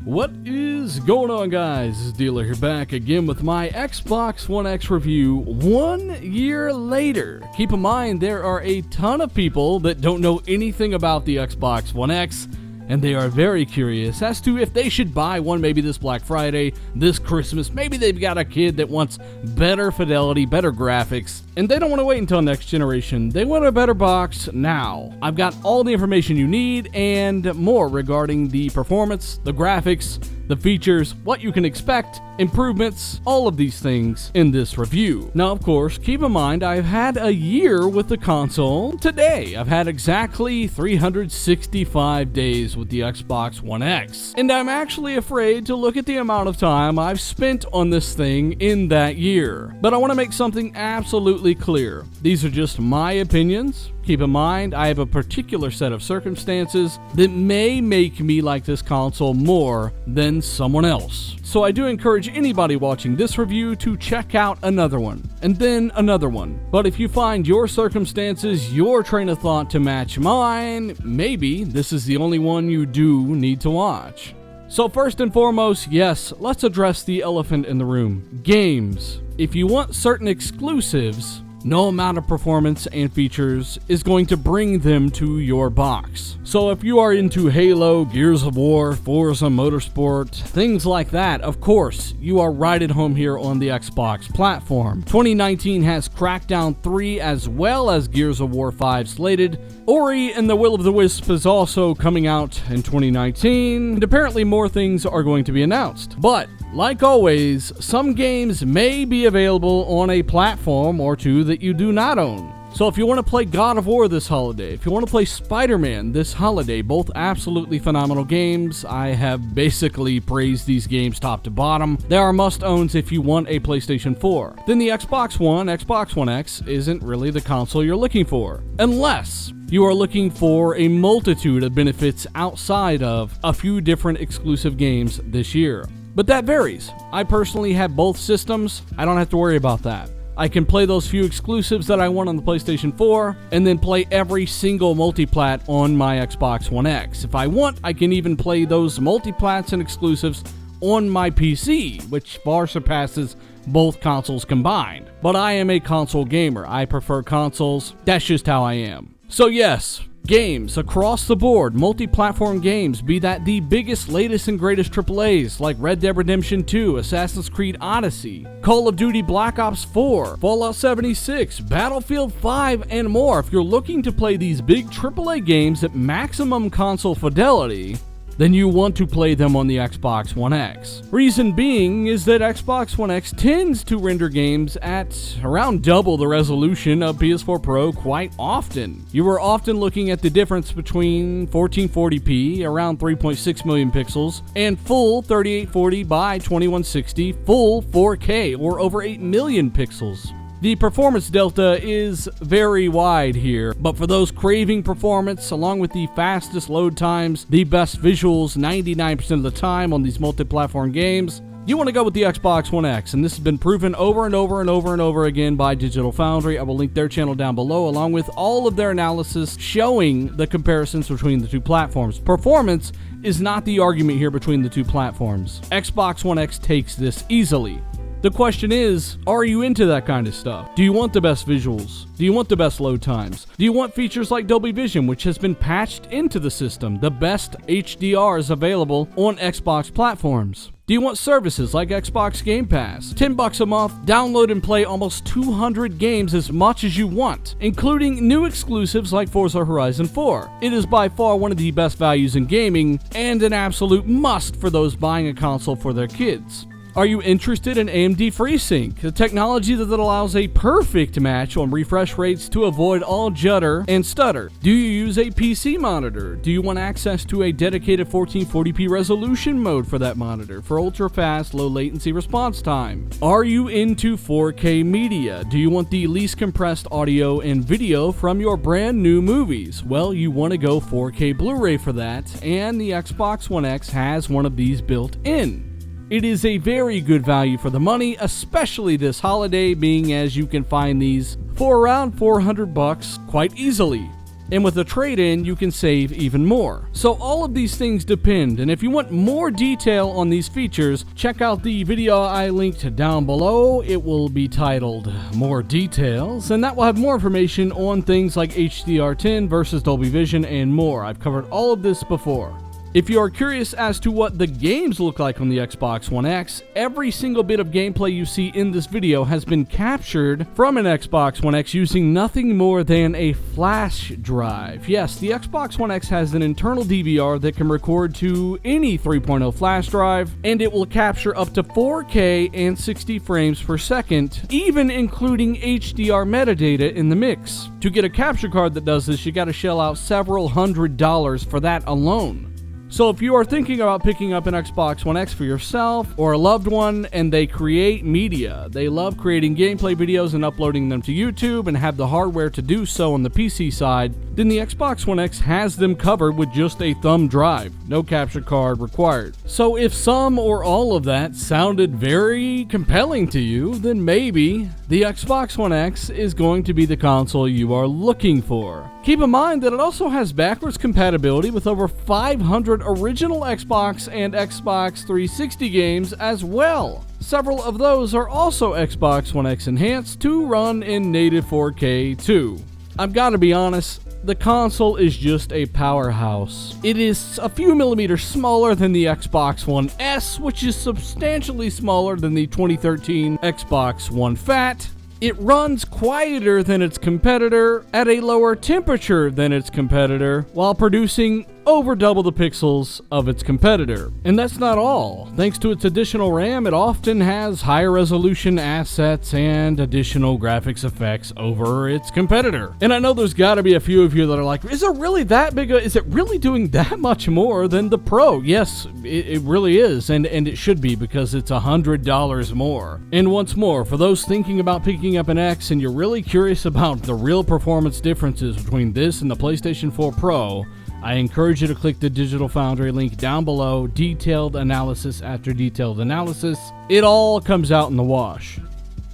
What is going on, guys? This is Dealer here, back again with my Xbox One X review 1 year later. Keep in mind, there are a ton of people that don't know anything about the Xbox One X, and they are very curious as to if they should buy one maybe this Black Friday, this Christmas. Maybe they've got a kid that wants better fidelity, better graphics, and they don't want to wait until next generation. They want a better box now. I've got all the information you need and more regarding the performance, the graphics, the features, what you can expect, improvements, all of these things in this review. Now, of course, keep in mind, I've had a year with the console today. I've had exactly 365 days with the Xbox One X. And I'm actually afraid to look at the amount of time I've spent on this thing in that year. But I want to make something absolutely clear. These are just my opinions. Keep in mind, I have a particular set of circumstances that may make me like this console more than someone else. So I do encourage anybody watching this review to check out another one, and then another one. But if you find your circumstances, your train of thought to match mine, maybe this is the only one you do need to watch. So first and foremost, yes, let's address the elephant in the room. Games. If you want certain exclusives, no amount of performance and features is going to bring them to your box. So if you are into Halo, Gears of War, Forza Motorsport, things like that, of course, you are right at home here on the Xbox platform. 2019 has Crackdown 3 as well as Gears of War 5 slated. Ori and the Will of the Wisp is also coming out in 2019, and apparently more things are going to be announced. But like always, some games may be available on a platform or two that you do not own. So if you want to play God of War this holiday, if you want to play Spider-Man this holiday, both absolutely phenomenal games. I have basically praised these games top to bottom. They are must-owns if you want a PlayStation 4. Then the Xbox One X isn't really the console you're looking for, unless you are looking for a multitude of benefits outside of a few different exclusive games this year. But that varies. I personally have both systems. I don't have to worry about that. I can play those few exclusives that I want on the PlayStation 4, and then play every single multiplat on my Xbox One X. If I want, I can even play those multiplats and exclusives on my PC, which far surpasses both consoles combined. But I am a console gamer. I prefer consoles. That's just how I am. So yes, games across the board, multi-platform games, be that the biggest, latest, and greatest AAAs like Red Dead Redemption 2, Assassin's Creed Odyssey, Call of Duty Black Ops 4, Fallout 76, Battlefield 5, and more. If you're looking to play these big AAA games at maximum console fidelity, then you want to play them on the Xbox One X. Reason being is that Xbox One X tends to render games at around double the resolution of PS4 Pro quite often. You are often looking at the difference between 1440p, around 3.6 million pixels, and full 3840 by 2160 full 4K, or over 8 million pixels. The performance delta is very wide here, but for those craving performance, along with the fastest load times, the best visuals 99% of the time on these multi-platform games, you want to go with the Xbox One X, and this has been proven over and over and over and over again by Digital Foundry. I will link their channel down below, along with all of their analysis showing the comparisons between the two platforms. Performance is not the argument here between the two platforms. Xbox One X takes this easily. The question is, are you into that kind of stuff? Do you want the best visuals? Do you want the best load times? Do you want features like Dolby Vision, which has been patched into the system, the best HDRs available on Xbox platforms? Do you want services like Xbox Game Pass? $10 a month, download and play almost 200 games as much as you want, including new exclusives like Forza Horizon 4. It is by far one of the best values in gaming, and an absolute must for those buying a console for their kids. Are you interested in AMD FreeSync, the technology that allows a perfect match on refresh rates to avoid all judder and stutter? Do you use a PC monitor? Do you want access to a dedicated 1440p resolution mode for that monitor for ultra-fast, low-latency response time? Are you into 4K media? Do you want the least compressed audio and video from your brand new movies? Well, you want to go 4K Blu-ray for that, and the Xbox One X has one of these built in. It is a very good value for the money, especially this holiday, being as you can find these for around $400 quite easily. And with a trade-in, you can save even more. So all of these things depend, and if you want more detail on these features, check out the video I linked down below. It will be titled More Details, and that will have more information on things like HDR10 versus Dolby Vision and more. I've covered all of this before. If you are curious as to what the games look like on the Xbox One X, every single bit of gameplay you see in this video has been captured from an Xbox One X using nothing more than a flash drive. Yes, the Xbox One X has an internal DVR that can record to any 3.0 flash drive, and it will capture up to 4K and 60 frames per second, even including HDR metadata in the mix. To get a capture card that does this, you gotta shell out several $100s for that alone. So if you are thinking about picking up an Xbox One X for yourself or a loved one and they create media, they love creating gameplay videos and uploading them to YouTube and have the hardware to do so on the PC side, then the Xbox One X has them covered with just a thumb drive, no capture card required. So if some or all of that sounded very compelling to you, then maybe the Xbox One X is going to be the console you are looking for. Keep in mind that it also has backwards compatibility with over 500 original Xbox and Xbox 360 games as well. Several of those are also Xbox One X enhanced to run in native 4K too. I've got to be honest, the console is just a powerhouse. It is a few millimeters smaller than the Xbox One S, which is substantially smaller than the 2013 Xbox One Fat. It runs quieter than its competitor, at a lower temperature than its competitor, while producing over double the pixels of its competitor. And that's not all. Thanks to its additional RAM, it often has higher resolution assets and additional graphics effects over its competitor. And I know there's gotta be a few of you that are like, is it really that big? Is it really doing that much more than the Pro? Yes, it really is, and it should be, because it's $100 more. And once more, for those thinking about picking up an X and you're really curious about the real performance differences between this and the PlayStation 4 Pro, I encourage you to click the Digital Foundry link down below. Detailed analysis after detailed analysis. It all comes out in the wash.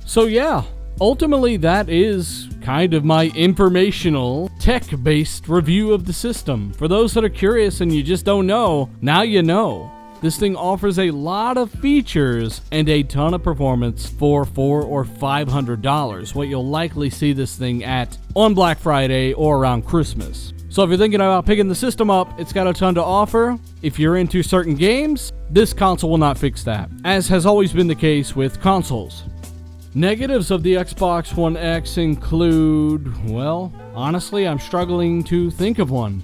So yeah, ultimately that is kind of my informational, tech-based review of the system. For those that are curious and you just don't know, now you know. This thing offers a lot of features and a ton of performance for $400 or $500, what you'll likely see this thing at on Black Friday or around Christmas. So if you're thinking about picking the system up, it's got a ton to offer. If you're into certain games, this console will not fix that, as has always been the case with consoles. Negatives of the Xbox One X include, well, honestly, I'm struggling to think of one.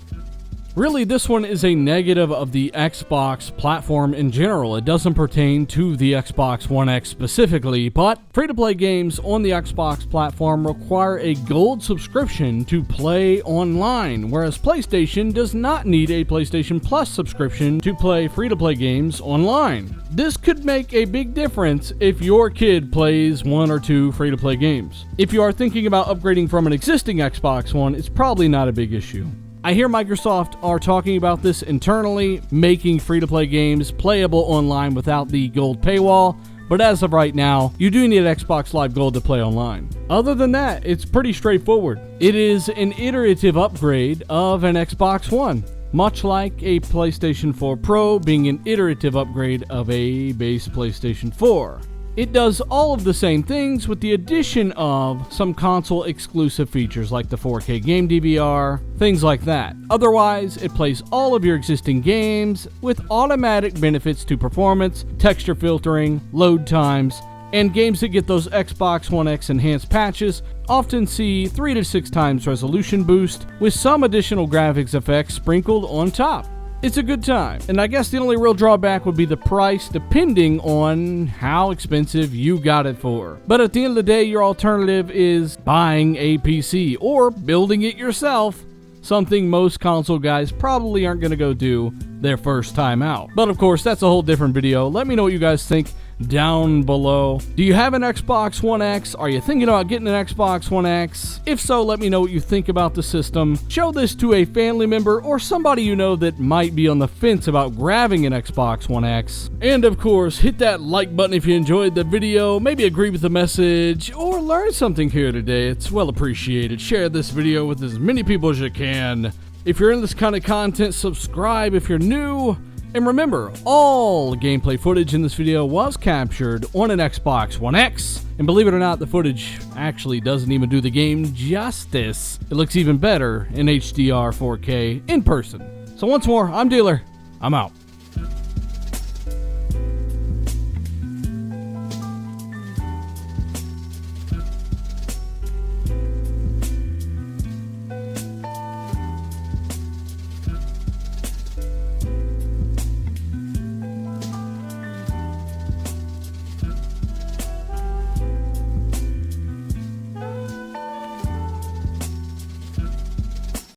Really, this one is a negative of the Xbox platform in general. It doesn't pertain to the Xbox One X specifically, but free-to-play games on the Xbox platform require a gold subscription to play online, whereas PlayStation does not need a PlayStation Plus subscription to play free-to-play games online. This could make a big difference if your kid plays one or two free-to-play games. If you are thinking about upgrading from an existing Xbox One, it's probably not a big issue. I hear Microsoft are talking about this internally, making free-to-play games playable online without the gold paywall, but as of right now, you do need Xbox Live Gold to play online. Other than that, it's pretty straightforward. It is an iterative upgrade of an Xbox One, much like a PlayStation 4 Pro being an iterative upgrade of a base PlayStation 4. It does all of the same things with the addition of some console exclusive features like the 4K game DVR, things like that. Otherwise, it plays all of your existing games with automatic benefits to performance, texture filtering, load times, and games that get those Xbox One X enhanced patches often see 3 to 6 times resolution boost with some additional graphics effects sprinkled on top. It's a good time, and I guess the only real drawback would be the price, depending on how expensive you got it for. But at the end of the day, your alternative is buying a PC or building it yourself, something most console guys probably aren't going to go do their first time out. But of course, that's a whole different video. Let me know what you guys think down below. Do you have an Xbox One X? Are you thinking about getting an Xbox One X? If so, let me know what you think about the system. Show this to a family member or somebody you know that might be on the fence about grabbing an Xbox One X. And of course, hit that like button if you enjoyed the video, maybe agree with the message, or learn something here today. It's well appreciated. Share this video with as many people as you can. If you're into this kind of content, subscribe if you're new. And remember, all gameplay footage in this video was captured on an Xbox One X. And believe it or not, the footage actually doesn't even do the game justice. It looks even better in HDR 4K in person. So once more, I'm Dealer. I'm out.